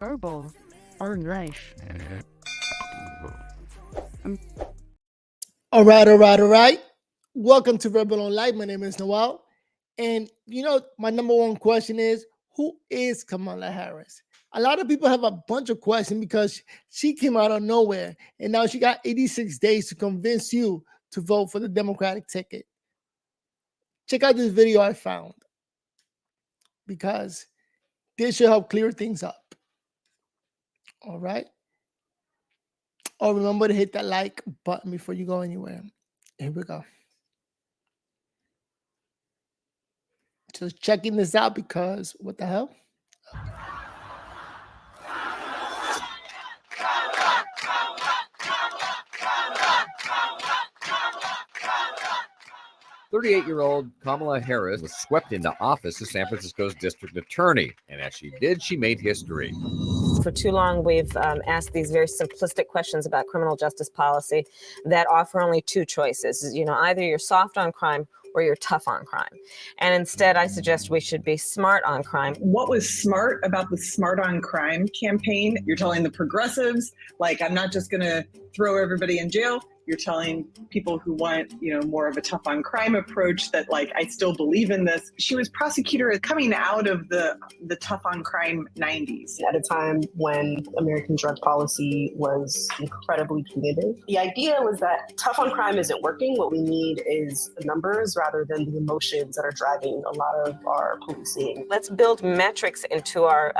Verbal or life. All right. Welcome to Rebel on Life. My name is Noel. And my number one question is, who is Kamala Harris? A lot of people have a bunch of questions because she came out of nowhere and now she got 86 days to convince you to vote for the Democratic ticket. Check out this video I found because this should help clear things up. All right. Oh, remember to hit that like button before you go anywhere. Here we go. Just checking this out because what the hell? 38-year-old Kamala Harris was swept into office as San Francisco's district attorney. And as she did, she made history. For too long, we've asked these very simplistic questions about criminal justice policy that offer only two choices. Either you're soft on crime or you're tough on crime. And instead, I suggest we should be smart on crime. What was smart about the Smart on Crime campaign? You're telling the progressives, I'm not just going to throw everybody in jail. You're telling people who want, more of a tough on crime approach that I still believe in this. She was prosecutor coming out of the tough on crime 90s. At a time when American drug policy was incredibly punitive. The idea was that tough on crime isn't working. What we need is the numbers rather than the emotions that are driving a lot of our policing. Let's build metrics into our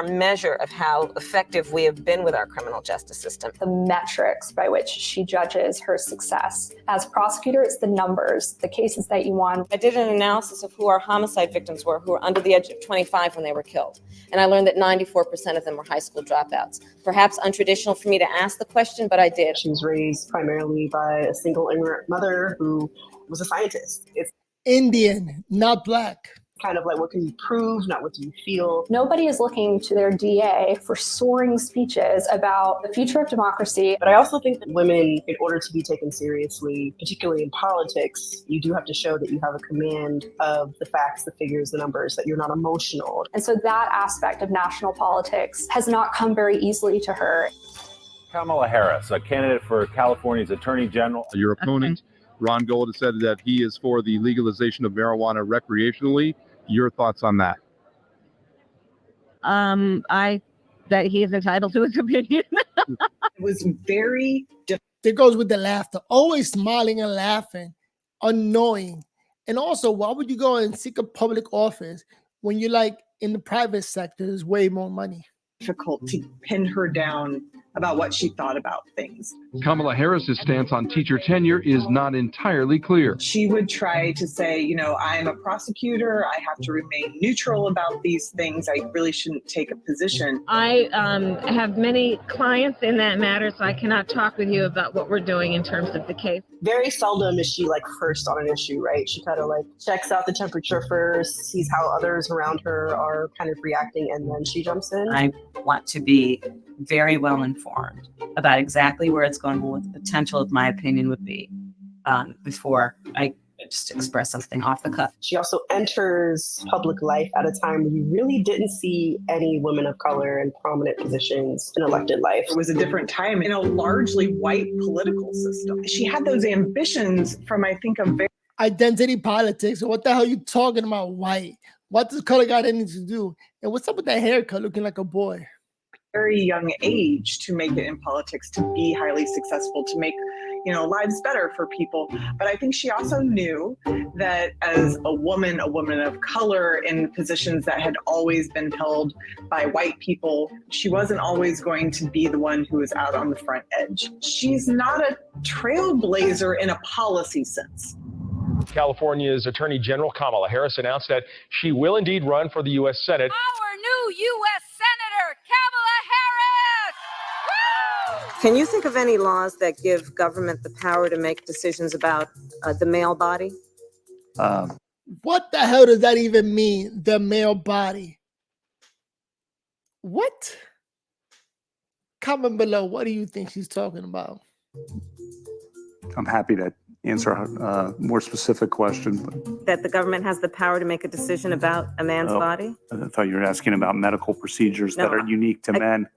measure of how effective we have been with our criminal justice system. The metrics by which she judges her success. As prosecutor, it's the numbers, the cases that you won. I did an analysis of who our homicide victims were who were under the age of 25 when they were killed. And I learned that 94% of them were high school dropouts. Perhaps untraditional for me to ask the question, but I did. She was raised primarily by a single immigrant mother who was a scientist. It's Indian, not black. kind of what can you prove, not what do you feel. Nobody is looking to their DA for soaring speeches about the future of democracy. But I also think that women, in order to be taken seriously, particularly in politics, you do have to show that you have a command of the facts, the figures, the numbers, that you're not emotional. And so that aspect of national politics has not come very easily to her. Kamala Harris, a candidate for California's Attorney General. Your opponent, Ron Gold, has said that he is for the legalization of marijuana recreationally. Your thoughts on that? That he is entitled to his opinion. It was very difficult. It goes with the laughter, always smiling and laughing, annoying. And also, why would you go and seek a public office when you're in the private sector, there's way more money? Difficult to pin her down about what she thought about things. Kamala Harris's stance on teacher tenure is not entirely clear. She would try to say, I'm a prosecutor. I have to remain neutral about these things. I really shouldn't take a position. I have many clients in that matter, so I cannot talk with you about what we're doing in terms of the case. Very seldom is she first on an issue, right? She kind of checks out the temperature first, sees how others around her are kind of reacting, and then she jumps in. I want to be very well informed about exactly where it's going, what the potential of my opinion would be before I just express something off the cuff. She also enters public life at a time when you really didn't see any women of color in prominent positions in elected life. It was a different time in a largely white political system. She had those ambitions from, I think, a very Identity politics. What the hell are you talking about, white? What does color got anything to do? And what's up with that haircut looking like a boy? very young age to make it in politics, to be highly successful, to make lives better for people. But I think she also knew that as a woman of color in positions that had always been held by white people, she wasn't always going to be the one who was out on the front edge. She's not a trailblazer in a policy sense. California's Attorney General Kamala Harris announced that she will indeed run for the U.S. Senate. Our new U.S. Senator, Kamala Harris! Woo! Can you think of any laws that give government the power to make decisions about the male body? What the hell does that even mean, the male body? What? Comment below. What do you think she's talking about? I'm happy to answer a more specific question. But That the government has the power to make a decision about a man's body? I thought you were asking about medical procedures No, that are unique to men.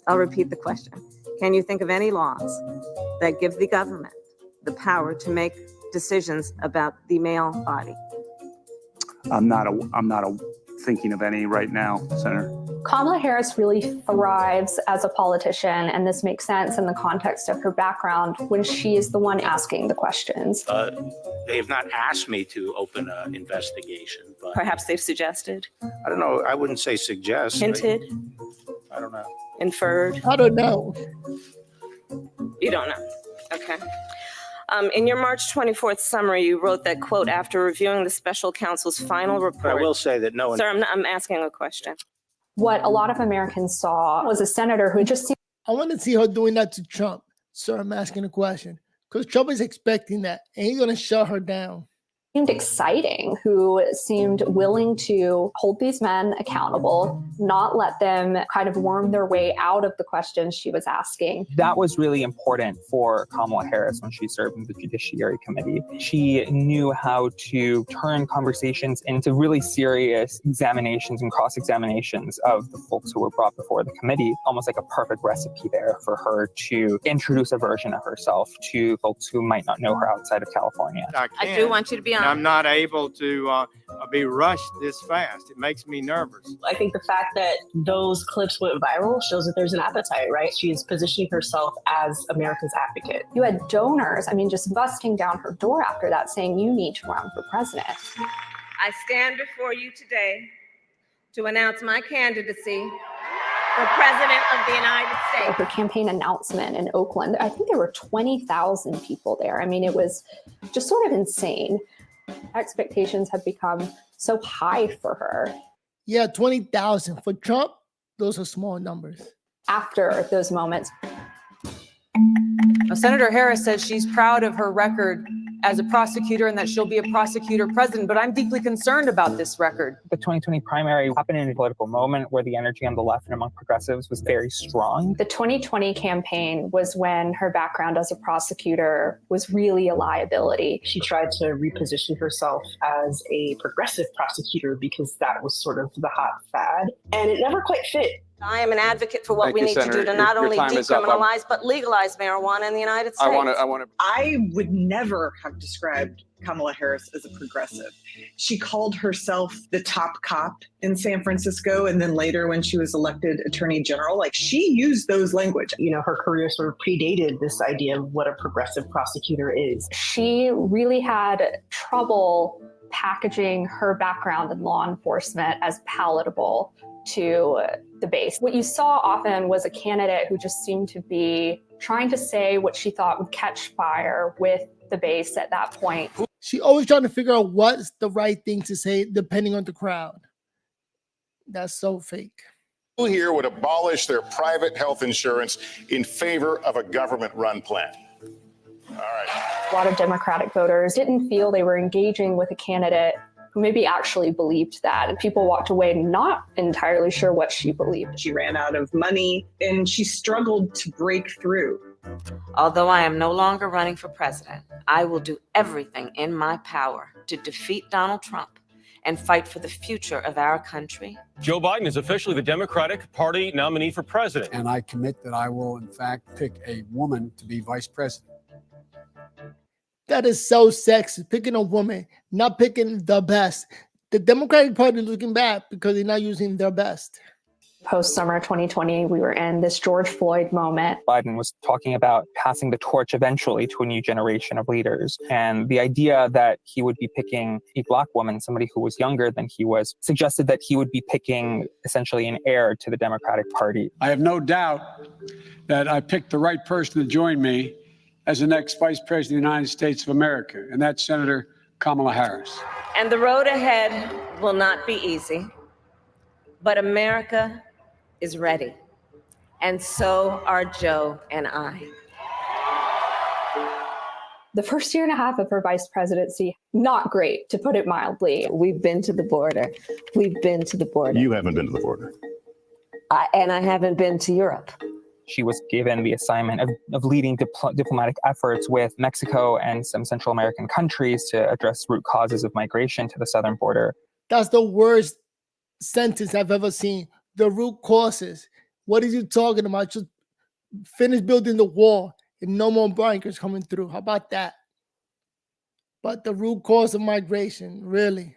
I'll repeat the question. Can you think of any laws that give the government the power to make decisions about the male body? I'm not thinking of any right now, Senator. Kamala Harris really thrives as a politician, and this makes sense in the context of her background when she is the one asking the questions. They have not asked me to open an investigation, but Perhaps they've suggested, I don't know. I wouldn't say suggest. hinted, I don't know. inferred. I don't know. You don't know. Okay. In your March 24th summary, you wrote that, quote, after reviewing the special counsel's final report. But I will say that no one. Sir, I'm asking a question. What a lot of Americans saw was a senator who just seemed I want to see her doing that to Trump. Sir, I'm asking a question. Because Trump is expecting that, and he's going to shut her down. exciting, who seemed willing to hold these men accountable, not let them kind of worm their way out of the questions she was asking. That was really important for Kamala Harris when she served in the Judiciary Committee. She knew how to turn conversations into really serious examinations and cross-examinations of the folks who were brought before the committee, almost like a perfect recipe there for her to introduce a version of herself to folks who might not know her outside of California. I do want you to be honest. I'm not able to be rushed this fast. It makes me nervous. I think the fact that those clips went viral shows that there's an appetite, right? She is positioning herself as America's advocate. You had donors, just busting down her door after that, saying you need to run for president. I stand before you today to announce my candidacy for president of the United States. Her campaign announcement in Oakland, I think there were 20,000 people there. It was just sort of insane. Expectations have become so high for her. Yeah, 20,000. For Trump, those are small numbers. After those moments. Senator Harris says she's proud of her record as a prosecutor and that she'll be a prosecutor president, but I'm deeply concerned about this record. The 2020 primary happened in a political moment where the energy on the left and among progressives was very strong. The 2020 campaign was when her background as a prosecutor was really a liability. She tried to reposition herself as a progressive prosecutor because that was sort of the hot fad, and it never quite fit. I am an advocate for what we need to do to not only decriminalize, but legalize marijuana in the United States. I would never have described Kamala Harris as a progressive. She called herself the top cop in San Francisco. And then later when she was elected attorney general, she used those language. Her career sort of predated this idea of what a progressive prosecutor is. She really had trouble packaging her background in law enforcement as palatable to the base. What you saw often was a candidate who just seemed to be trying to say what she thought would catch fire with the base at that point. She always trying to figure out what's the right thing to say depending on the crowd. That's so fake. People here would abolish their private health insurance in favor of a government-run plan. All right. A lot of Democratic voters didn't feel they were engaging with a candidate who maybe actually believed that. And people walked away not entirely sure what she believed. She ran out of money and she struggled to break through. Although I am no longer running for president, I will do everything in my power to defeat Donald Trump and fight for the future of our country. Joe Biden is officially the Democratic Party nominee for president. And I commit that I will, in fact, pick a woman to be vice president. That is so sexy, picking a woman, not picking the best. The Democratic Party is looking bad because they're not using their best. Post-summer 2020, we were in this George Floyd moment. Biden was talking about passing the torch eventually to a new generation of leaders. And the idea that he would be picking a Black woman, somebody who was younger than he was, suggested that he would be picking essentially an heir to the Democratic Party. I have no doubt that I picked the right person to join me as the next Vice President of the United States of America, and that's Senator Kamala Harris. And the road ahead will not be easy, but America is ready. And so are Joe and I. The first year and a half of her vice presidency, not great, to put it mildly. We've been to the border. We've been to the border. You haven't been to the border. And I haven't been to Europe. She was given the assignment of leading diplomatic efforts with Mexico and some Central American countries to address root causes of migration to the southern border. That's the worst sentence I've ever seen. The root causes. What are you talking about? Just finish building the wall and no more migrants coming through. How about that? But the root cause of migration, really?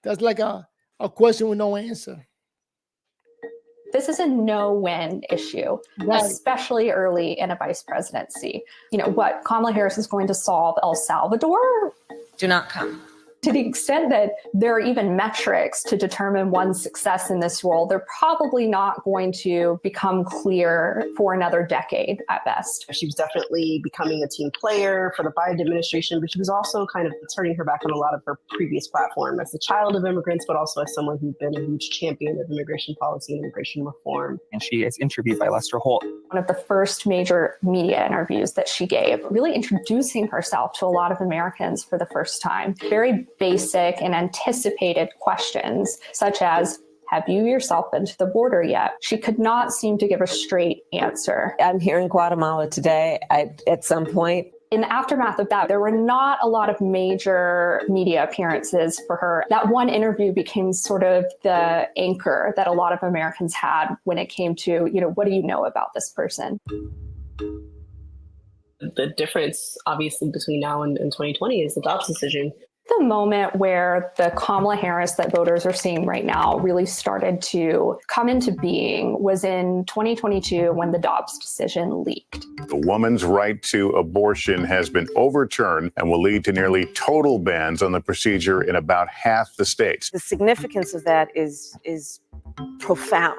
That's like a question with no answer. This is a no-win issue, especially early in a vice presidency. You know, what Kamala Harris is going to solve El Salvador? Do not come. To the extent that there are even metrics to determine one's success in this role, they're probably not going to become clear for another decade at best. She was definitely becoming a team player for the Biden administration, but she was also kind of turning her back on a lot of her previous platform as a child of immigrants, but also as someone who's been a huge champion of immigration policy and immigration reform. And she is interviewed by Lester Holt. One of the first major media interviews that she gave, really introducing herself to a lot of Americans for the first time. Very basic and anticipated questions, such as, have you yourself been to the border yet? She could not seem to give a straight answer. I'm here in Guatemala today. At some point, in the aftermath of that, there were not a lot of major media appearances for her. That one interview became sort of the anchor that a lot of Americans had when it came to, you know, what do you know about this person? The difference, obviously, between now and 2020 is the Dobbs decision. The moment where the Kamala Harris that voters are seeing right now really started to come into being was in 2022 when the Dobbs decision leaked. The woman's right to abortion has been overturned and will lead to nearly total bans on the procedure in about half the states. The significance of that is profound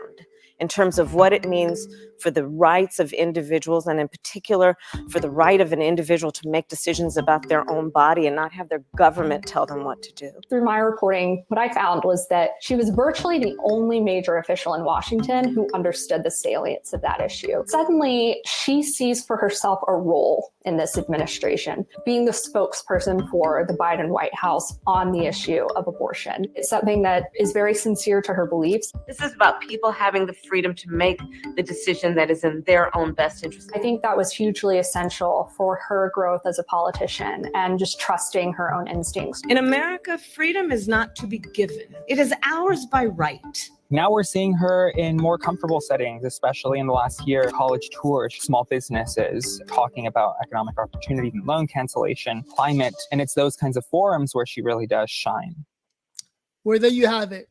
in terms of what it means for the rights of individuals, and in particular for the right of an individual to make decisions about their own body and not have their government tell them what to do. Through my reporting, what I found was that she was virtually the only major official in Washington who understood the salience of that issue. Suddenly, she sees for herself a role in this administration, being the spokesperson for the Biden White House on the issue of abortion. It's something that is very sincere to her beliefs. This is about people having the freedom to make the decision that is in their own best interest. I think that was hugely essential for her growth as a politician and just trusting her own instincts. In America, freedom is not to be given. It is ours by right. Now we're seeing her in more comfortable settings, especially in the last year, college tours, small businesses, talking about economic opportunity and loan cancellation, climate, and it's those kinds of forums where she really does shine. Well, there you have it.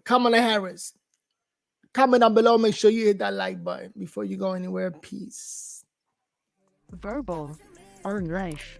Kamala Harris. Comment down below. Make sure you hit that like button before you go anywhere. Peace. Verbal or life.